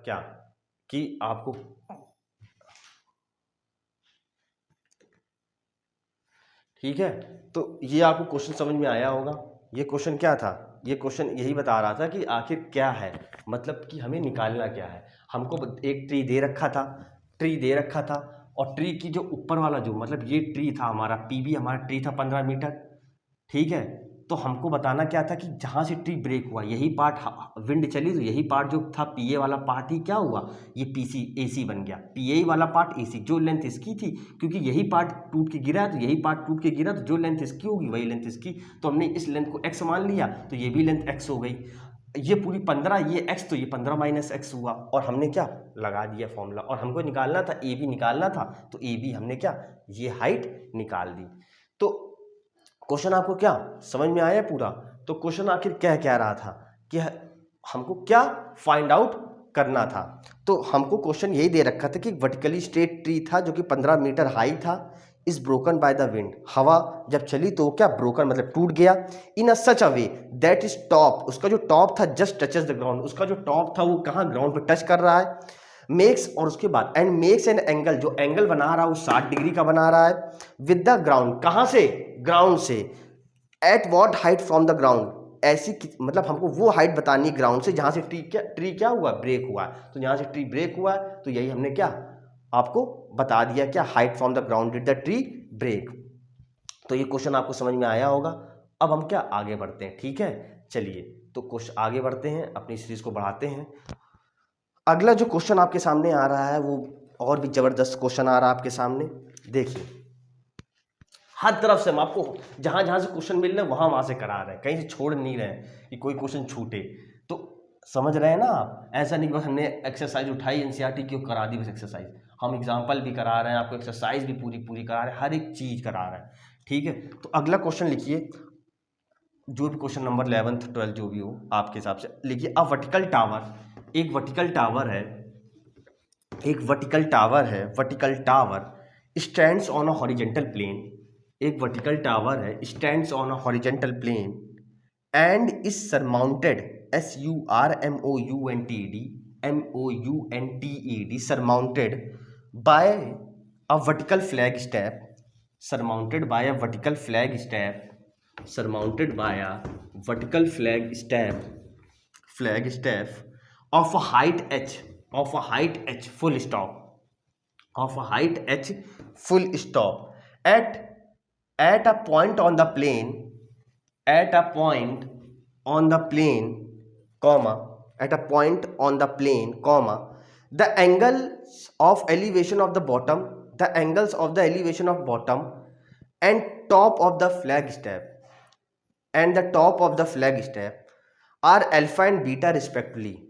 क्या कि आपको ठीक है, तो ये आपको क्वेश्चन समझ में आया होगा। ये क्वेश्चन क्या था, ये क्वेश्चन यही बता रहा था कि आखिर क्या है, मतलब कि हमें निकालना क्या है। हमको एक ट्री दे रखा था, ट्री दे रखा था, और ट्री की जो ऊपर वाला जो मतलब ये ट्री था हमारा, पीबी हमारा ट्री था 15 मीटर, ठीक है। तो हमको बताना क्या था कि जहाँ से ट्री ब्रेक हुआ यही पार्ट विंड चली, तो यही पार्ट जो था पीए वाला पार्ट ही क्या हुआ, ये पीसी एसी बन गया, पीए वाला पार्ट एसी, जो लेंथ इसकी थी, क्योंकि यही पार्ट टूट के गिरा है तो यही पार्ट टूट के गिरा, तो जो लेंथ इसकी होगी वही लेंथ इसकी, तो हमने इस लेंथ को एक्स मान लिया, तो ये भी लेंथ एक्स हो गई। ये पूरी 15, ये एक्स, तो ये 15 माइनस एक्स हुआ, और हमने क्या लगा दिया फॉर्मूला, और हमको निकालना था ए बी निकालना था, तो ए बी हमने क्या ये हाइट निकाल दी। तो क्वेश्चन आपको क्या समझ में आया पूरा। तो क्वेश्चन आखिर क्या रहा था कि हमको क्या फाइंड आउट करना था। तो हमको क्वेश्चन यही दे रखा था कि वर्टिकली स्ट्रेट ट्री था जो कि 15 मीटर हाई था, is broken by the wind, हवा जब चली तो क्या ब्रोकन मतलब टूट गया, इन अ सच अ वे दैट इज टॉप, उसका जो टॉप था जस्ट टचेस द ग्राउंड, उसका जो टॉप था वो कहाँ ग्राउंड पे टच कर रहा है, मेक्स, और उसके बाद एंड मेक्स एन एंगल, जो एंगल बना रहा है वो 60 डिग्री का बना रहा है, विद द ग्राउंड, कहाँ से ग्राउंड से, at what height from the ground, ऐसी मतलब हमको वो हाइट बतानी है ग्राउंड से जहां से ट्री क्या हुआ ब्रेक हुआ, तो जहां से ट्री ब्रेक हुआ तो यही हमने क्या आपको बता दिया, क्या height from the ground did the tree break. तो ये क्वेश्चन आपको समझ में आया होगा। अब हम क्या आगे बढ़ते हैं, ठीक है, चलिए तो क्वेश्चन आगे बढ़ते हैं, अपनी सीरीज को बढ़ाते हैं। अगला जो क्वेश्चन आपके सामने आ रहा है वो और भी जबरदस्त क्वेश्चन आ रहा है आपके सामने, देखिए हर तरफ से हम आपको जहां जहां से क्वेश्चन मिल रहे हैं वहां से करा रहे हैं, कहीं से छोड़ नहीं रहे हैं कि कोई क्वेश्चन छूटे। तो समझ रहे हैं ना आप, ऐसा नहीं कि बस हमने एक्सरसाइज उठाई एनसीईआरटी की करा दी बस एक्सरसाइज, हम एग्जाम्पल भी करा रहे हैं आपको, एक्सरसाइज भी पूरी पूरी करा रहे हैं, हर एक चीज करा रहे हैं, ठीक है। तो अगला क्वेश्चन लिखिए, जो भी क्वेश्चन नंबर 11th 12 जो भी हो आपके हिसाब से लिखिए। अ वर्टिकल टावर, एक वर्टिकल टावर है, एक वर्टिकल टावर है, vertical tower stands on a horizontal plane, एक वर्टिकल टावर है stands on a horizontal plane and is surmounted, SURMOUNTED surmounted by a vertical flag step, surmounted by a vertical flag step, surmounted by a vertical flag step of a height h, of a height h full stop, of a height h full stop at a point on the plane, at a point on the plane comma, at a point on the plane comma, the angles of elevation of the bottom, the angles of the elevation of bottom and top of the flag step, and the top of the flag step are alpha and beta respectively,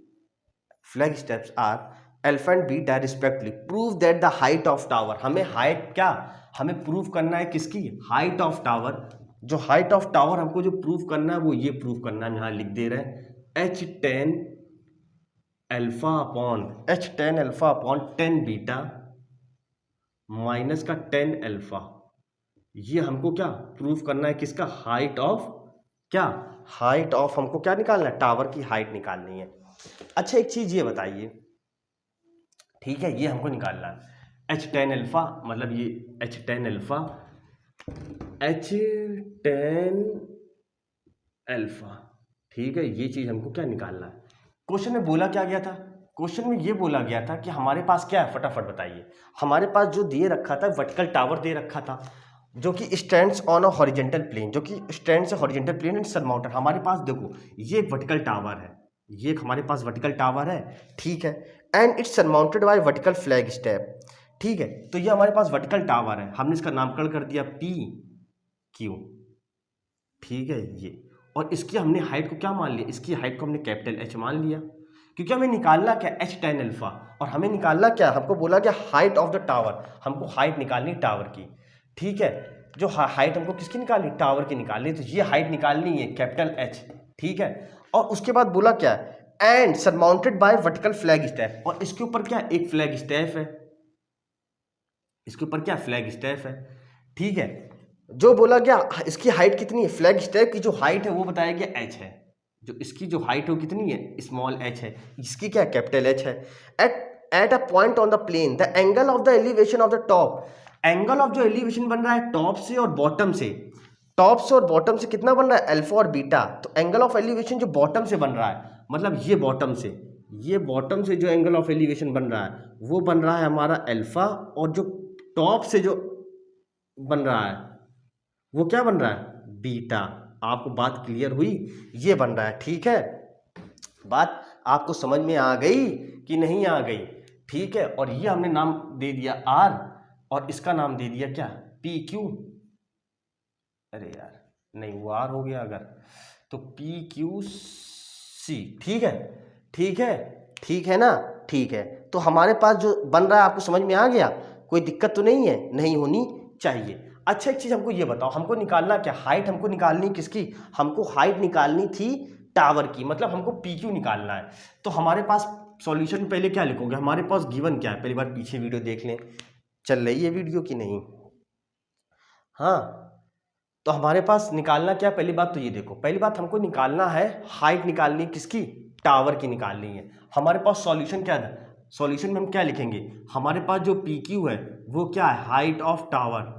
flag steps are alpha and beta respectively, prove that the height of tower, हमें height क्या हमें prove करना है किसकी, height of tower, जो height of tower हमको जो prove करना है वो ये प्रूव करना है, यहां लिख दे रहे हैं H10 alpha upon H10 alpha upon 10 beta minus का 10 अल्फा, ये हमको क्या प्रूव करना है किसका, हाइट ऑफ, क्या हाइट ऑफ हमको क्या निकालना है, टावर की हाइट निकालनी है। अच्छा एक चीज ये बताइए, ठीक है, ये हमको निकालना है H10 अल्फा, मतलब ये H10 अल्फा, H10 अल्फा, ठीक है, ये चीज हमको क्या निकालना है। क्वेश्चन में बोला क्या गया था, क्वेश्चन में ये बोला गया था कि हमारे पास क्या है, फटाफट बताइए, हमारे पास जो दिए रखा था वर्टिकल टावर दे रखा था जो कि stands on a horizontal plane, जो कि स्टैंड से हॉरिजेंटल प्लेन एंड सरमाउंटेड, हमारे पास देखो ये एक वर्टिकल टावर है, ये एक हमारे पास वर्टिकल टावर है, ठीक है, and it's surmounted bye vertical flag step, ठीक है। तो ये हमारे पास वर्टिकल टावर है, हमने इसका नामकरण कर दिया पी क्यू, ठीक है ये, और इसकी हमने हाइट को क्या मान लिया, इसकी हाइट को हमने कैपिटल H मान लिया, क्योंकि हमें निकालना क्या H10 अल्फा, और हमें निकालना क्या, हमको बोला क्या हाइट ऑफ द टावर, हमको हाइट निकालनी टावर की, ठीक है, जो हाइट हमको किसकी निकालनी, टावर की निकालनी, तो ये हाइट निकालनी है कैपिटल H, ठीक है। और उसके बाद बोला क्या, and surmounted bye vertical flag step, और इसके ऊपर क्या एक फ्लैग स्टेप है, इसके ऊपर क्या फ्लैग स्टेप है, ठीक है। जो बोला गया इसकी हाइट कितनी है, फ्लैग स्टेप की जो हाइट है वो बताया गया h है, जो इसकी जो हाइट है वो कितनी है, स्मॉल h है, इसकी क्या कैपिटल h है। At a point on the plane the angle of the elevation of the top, angle of जो एलिवेशन बन रहा है टॉप से और बॉटम से, टॉप से और बॉटम से कितना बन रहा है, अल्फा और बीटा। तो एंगल ऑफ एलिवेशन जो बॉटम से बन रहा है, मतलब ये बॉटम से, ये बॉटम से जो एंगल ऑफ एलिवेशन बन रहा है वो बन रहा है हमारा अल्फा, और जो टॉप से जो बन रहा है वो क्या बन रहा है, बीटा। आपको बात क्लियर हुई, ये बन रहा है, ठीक है। बात आपको समझ में आ गई कि नहीं आ गई, ठीक है। और ये हमने नाम दे दिया आर, और इसका नाम दे दिया क्या, पी क्यू। अरे यार नहीं, वो आर हो गया अगर, तो पी क्यू सी, ठीक है, ठीक है, ठीक है ना, ठीक है। तो हमारे पास जो बन रहा है आपको समझ में आ गया, कोई दिक्कत तो नहीं है, नहीं होनी चाहिए। अच्छा एक चीज हमको ये बताओ, हमको निकालना क्या, हाइट हमको निकालनी किसकी, हमको हाइट निकालनी थी टावर की, मतलब हमको पी क्यू निकालना है। तो हमारे पास सॉल्यूशन पहले क्या लिखोगे, हमारे पास गिवन क्या है, पहली बार पीछे वीडियो देख लें, चल रही है वीडियो की नहीं, हाँ। तो हमारे पास निकालना क्या, पहली बात तो ये देखो, पहली बात हमको निकालना है हाइट, निकालनी किसकी, टावर की निकालनी है। हमारे पास सॉल्यूशन क्या है, सॉल्यूशन में हम क्या लिखेंगे, हमारे पास जो पी क्यू है वो क्या है, हाइट ऑफ टावर,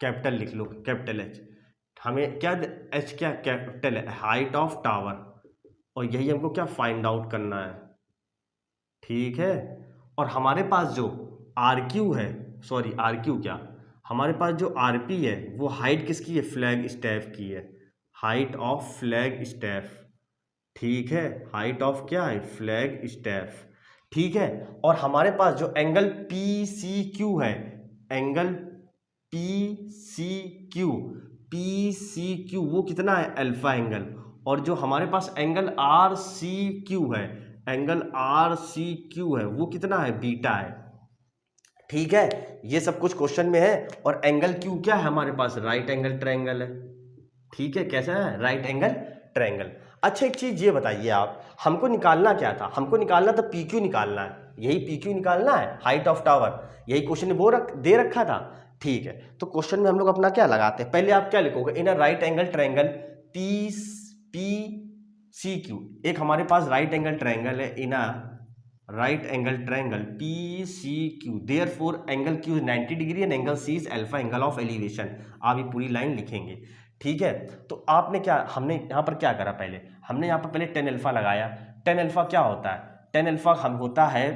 कैपिटल लिख लो, कैपिटल एच, हमें क्या एच क्या कैपिटल है, हाइट ऑफ टावर, और यही हमको क्या फाइंड आउट करना है, ठीक है। और हमारे पास जो आर क्यू है, सॉरी आर क्यू क्या, हमारे पास जो आर पी है वो हाइट किसकी है, फ्लैग स्टैफ की है, हाइट ऑफ फ्लैग स्टैफ, ठीक है, हाइट ऑफ क्या है, फ्लैग स्टैफ, ठीक है। और हमारे पास जो एंगल पी सी क्यू है, angle P C Q, P C Q वो कितना है, अल्फा एंगल। और जो हमारे पास एंगल आर सी क्यू है, एंगल आर सी क्यू है वो कितना है, बीटा है, ठीक है। ये सब कुछ क्वेश्चन में है। और एंगल क्यू क्या है हमारे पास, राइट एंगल ट्रायंगल है, ठीक है। कैसा है, राइट एंगल ट्रायंगल। अच्छा एक चीज ये बताइए आप, हमको निकालना क्या था, हमको निकालना था पी क्यू निकालना है, यही पी क्यू निकालना है, हाइट ऑफ टावर, यही क्वेश्चन में वो दे रखा था, ठीक है। तो क्वेश्चन में हम लोग अपना क्या लगाते हैं, पहले आप क्या लिखोगे, in a right angle triangle P P C Q, एक हमारे पास राइट एंगल ट्रायंगल है, in a right angle triangle P C Q, therefore angle Q is 90 degree and angle C is alpha angle of elevation. आप ये पूरी line लिखेंगे, ठीक है। तो आपने क्या, हमने यहाँ पर क्या करा, पहले हमने यहाँ पर पहले टेन अल्फा लगाया। टेन अल्फा क्या होता है, टेन अल्फा हम होता है,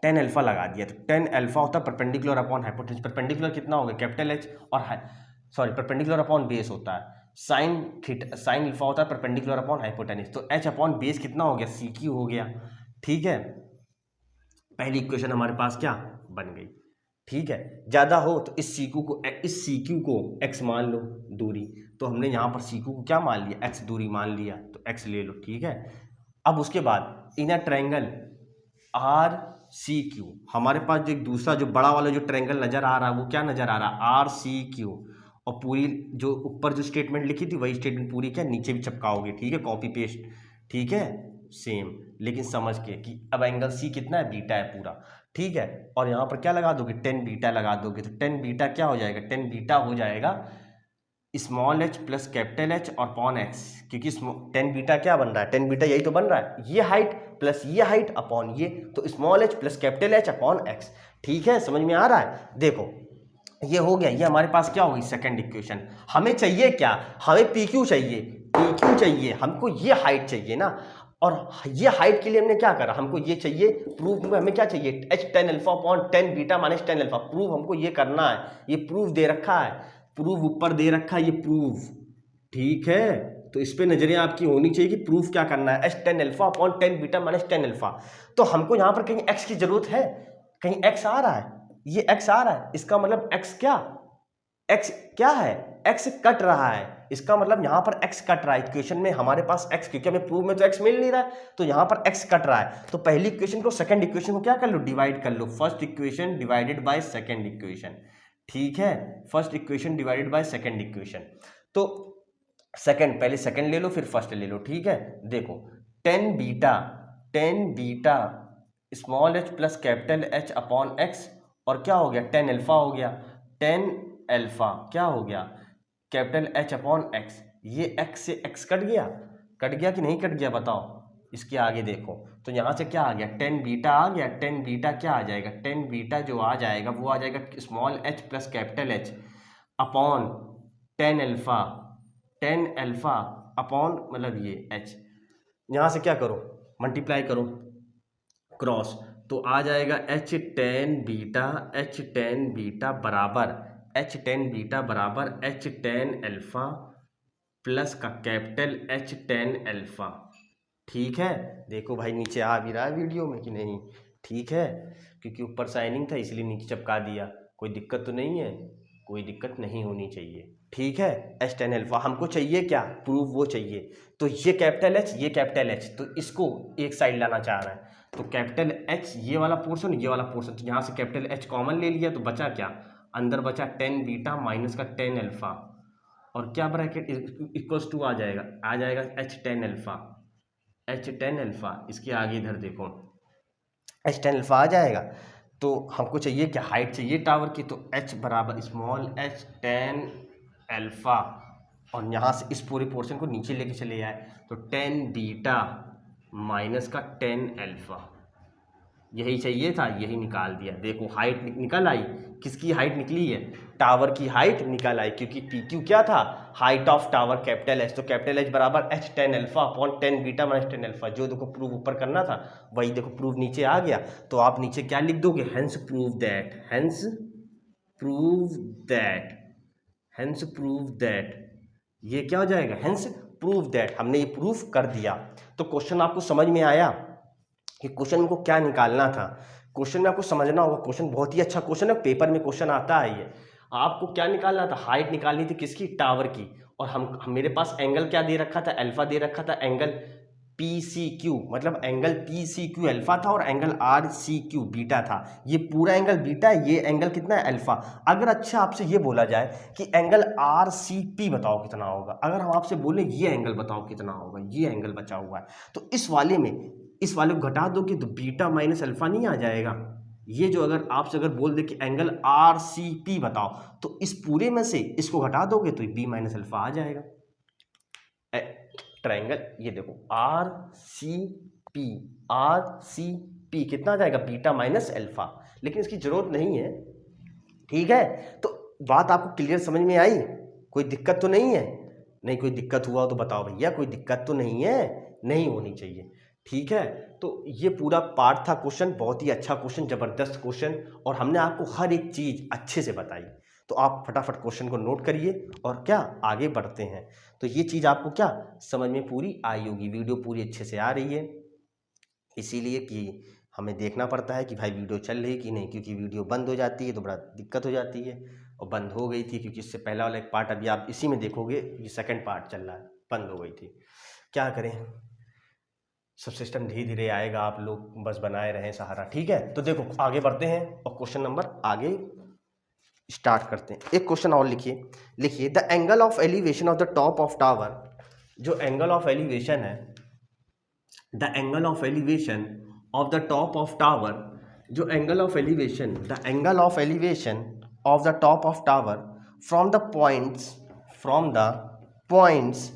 टेन अल्फा लगा दिया तो टेन अल्फा होता है परपेंडिकुलर अपॉन हाइपोटेन्यूज, परपेंडिकुलर कितना हो गया, कैपिटल एच, और सॉरी परपेंडिकुलर अपॉन बेस होता है, साइन थीटा, साइन अल्फा होता है परपेंडिकुलर अपॉन हाइपोटेन्यूज, तो एच अपॉन बेस कितना हो गया, सी क्यू हो गया, ठीक है। पहली इक्वेशन हमारे पास क्या बन गई, ठीक है। ज्यादा हो तो इस सी क्यू को एक्स मान लो दूरी, तो हमने यहाँ पर सी क्यू को क्या मान लिया, एक्स दूरी मान लिया, तो एक्स ले लो, ठीक है। अब उसके बाद in a triangle R C Q, हमारे पास जो एक दूसरा जो बड़ा वाला जो ट्रायंगल नजर आ रहा है वो क्या नजर आ रहा है, आर सी क्यू, और पूरी जो ऊपर जो स्टेटमेंट लिखी थी वही स्टेटमेंट पूरी क्या नीचे भी चिपकाओगे, ठीक है, कॉपी पेस्ट, ठीक है, सेम, लेकिन समझ के कि अब एंगल सी कितना है, बीटा है पूरा, ठीक है। और यहाँ पर क्या लगा दोगे, टेन बीटा लगा दोगे, तो टेन बीटा क्या हो जाएगा, टेन बीटा हो जाएगा small H plus capital H और पॉन एक्स, क्योंकि टेन बीटा क्या बन रहा है, टेन बीटा यही तो बन रहा है, ये हाइट प्लस ये हाइट अपॉन ये, तो small H plus capital H upon x, ठीक है, समझ में आ रहा है। देखो ये हो गया, ये हमारे पास क्या होगी, सेकंड इक्वेशन। हमें चाहिए क्या, हमें पी क्यू चाहिए, पी क्यू चाहिए, हमको ये हाइट चाहिए ना, और ये हाइट के लिए हमने क्या करा, हमको ये चाहिए, प्रूफ में हमें क्या चाहिए, H tan alpha upon tan beta minus tan alpha, proof हमको ये करना है, ये प्रूफ दे रखा है, प्रूफ ऊपर दे रखा है, ये प्रूफ, ठीक है। तो इस पे नजरिया आपकी होनी चाहिए कि प्रूफ क्या करना है, H tan alpha upon tan beta minus tan alpha. तो हमको यहाँ पर कहीं एक्स की जरूरत है, कहीं एक्स आ रहा है, ये एक्स आ रहा है, इसका मतलब एक्स क्या है, एक्स कट रहा है, इसका मतलब यहां पर एक्स कट रहा है इक्वेशन में हमारे पास एक्स, क्योंकि हमें प्रूफ में तो एक्स मिल नहीं रहा है, तो यहां पर एक्स कट रहा है। तो पहली इक्वेशन को सेकंड इक्वेशन को क्या कर लो, डिवाइड कर लो, first equation divided by second equation, ठीक है, first equation divided by second equation. तो सेकंड, पहले सेकंड ले लो फिर फर्स्ट ले लो, ठीक है। देखो tan beta small H plus capital H upon X, और क्या हो गया, टेन अल्फा हो गया, टेन अल्फा क्या हो गया, कैपिटल एच अपॉन एक्स, ये x से x कट गया कि नहीं कट गया बताओ। इसके आगे देखो तो यहाँ से क्या आ गया, टेन बीटा आ गया। टेन बीटा क्या आ जाएगा, टेन बीटा जो आ जाएगा वो आ जाएगा small h plus capital H upon tan alpha. Tan alpha upon मतलब ये h, यहाँ से क्या करो मल्टीप्लाई करो क्रॉस, तो आ जाएगा h टेन बीटा बराबर h टेन अल्फा प्लस का कैपिटल H टेन अल्फा। ठीक है, देखो भाई नीचे आ भी रहा है वीडियो में कि नहीं, ठीक है, क्योंकि ऊपर साइनिंग था इसलिए नीचे चिपका दिया। कोई दिक्कत तो नहीं है, कोई दिक्कत नहीं होनी चाहिए। ठीक है, एच टेन अल्फा हमको चाहिए क्या, प्रूफ वो चाहिए। तो ये कैपिटल एच ये कैपिटल एच, तो इसको एक साइड लाना चाह रहा है, तो कैपिटल एच ये वाला पोर्शन ये वाला पोर्शन, तो यहाँ से कैपिटल एच कॉमन ले लिया तो बचा क्या, अंदर बचा टेन बीटा माइनस का टेन अल्फा, और क्या ब्रैकेट इक्वल्स टू आ जाएगा H tan alpha. H tan alpha इसके आगे इधर देखो एच टेन अल्फा आ जाएगा। तो हमको चाहिए क्या, हाइट चाहिए टावर की, तो एच बराबर स्मॉल एच टेन अल्फा, और यहाँ से इस पूरे पोर्शन को नीचे लेके चले आए तो टेन बीटा माइनस का टेन अल्फा, यही चाहिए था, यही निकाल दिया। देखो हाइट निकल आई, किसकी हाइट निकली है, टावर की हाइट निकल आई, क्योंकि पी क्यू क्या था, height of tower capital H, तो कैपिटल एच बराबर H tan alpha upon tan beta minus tan alpha. जो देखो प्रूव ऊपर करना था वही देखो प्रूव नीचे आ गया। तो आप नीचे क्या लिख दोगे, hence prove that, hence prove that, ये क्या हो जाएगा, हेंस प्रूव दैट, हमने ये प्रूफ कर दिया। तो क्वेश्चन आपको समझ में आया कि क्वेश्चन को क्या निकालना था। क्वेश्चन में आपको समझना होगा, क्वेश्चन बहुत ही अच्छा क्वेश्चन है, पेपर में क्वेश्चन आता है ये। आपको क्या निकालना था, हाइट निकालनी थी किसकी, टावर की, और हम मेरे पास एंगल क्या दे रखा था, अल्फा दे रखा था, एंगल पी सी क्यू, मतलब angle P C Q alpha था और angle R C Q beta था। ये पूरा एंगल बीटा है, ये एंगल कितना है, अल्फा। अगर अच्छा आपसे ये बोला जाए कि एंगल आर सी पी बताओ कितना होगा, अगर हम आपसे बोले ये एंगल बताओ कितना होगा, ये एंगल बचा हुआ है, तो इस वाले को घटा दोगे तो बीटा माइनस अल्फा नहीं आ जाएगा। ये जो अगर आपसे अगर बोल दे कि एंगल आर सी पी बताओ, तो इस पूरे में से इसको घटा दोगे तो बी माइनस अल्फा आ जाएगा। ट्रायंगल ये देखो आर सी पी कितना आ जाएगा, बीटा माइनस अल्फा, लेकिन इसकी जरूरत नहीं है। ठीक है, तो बात आपको क्लियर समझ में आई, कोई दिक्कत तो नहीं है, नहीं कोई दिक्कत हुआ तो बताओ भैया, कोई दिक्कत तो नहीं है, नहीं होनी चाहिए। ठीक है, तो ये पूरा पार्ट था क्वेश्चन, बहुत ही अच्छा क्वेश्चन, जबरदस्त क्वेश्चन, और हमने आपको हर एक चीज अच्छे से बताई। तो आप फटाफट क्वेश्चन को नोट करिए और क्या आगे बढ़ते हैं। तो ये चीज़ आपको क्या समझ में पूरी आई होगी, वीडियो पूरी अच्छे से आ रही है, इसीलिए कि हमें देखना पड़ता है कि भाई वीडियो चल रही कि नहीं, क्योंकि वीडियो बंद हो जाती है तो बड़ा दिक्कत हो जाती है। और बंद हो गई थी क्योंकि इससे पहला वाला एक पार्ट अभी आप इसी में देखोगे, ये सेकंड पार्ट चल रहा है, बंद हो गई थी, क्या करें, सब सिस्टम धीरे धीरे आएगा, आप लोग बस बनाए रहें सहारा। ठीक है, तो देखो आगे बढ़ते हैं और क्वेश्चन नंबर आगे स्टार्ट करते हैं। एक क्वेश्चन और लिखिए the angle of elevation of the top of tower, जो एंगल ऑफ एलिवेशन है, the angle of elevation of the top of tower, जो angle of elevation, the angle of elevation of the top of tower from the points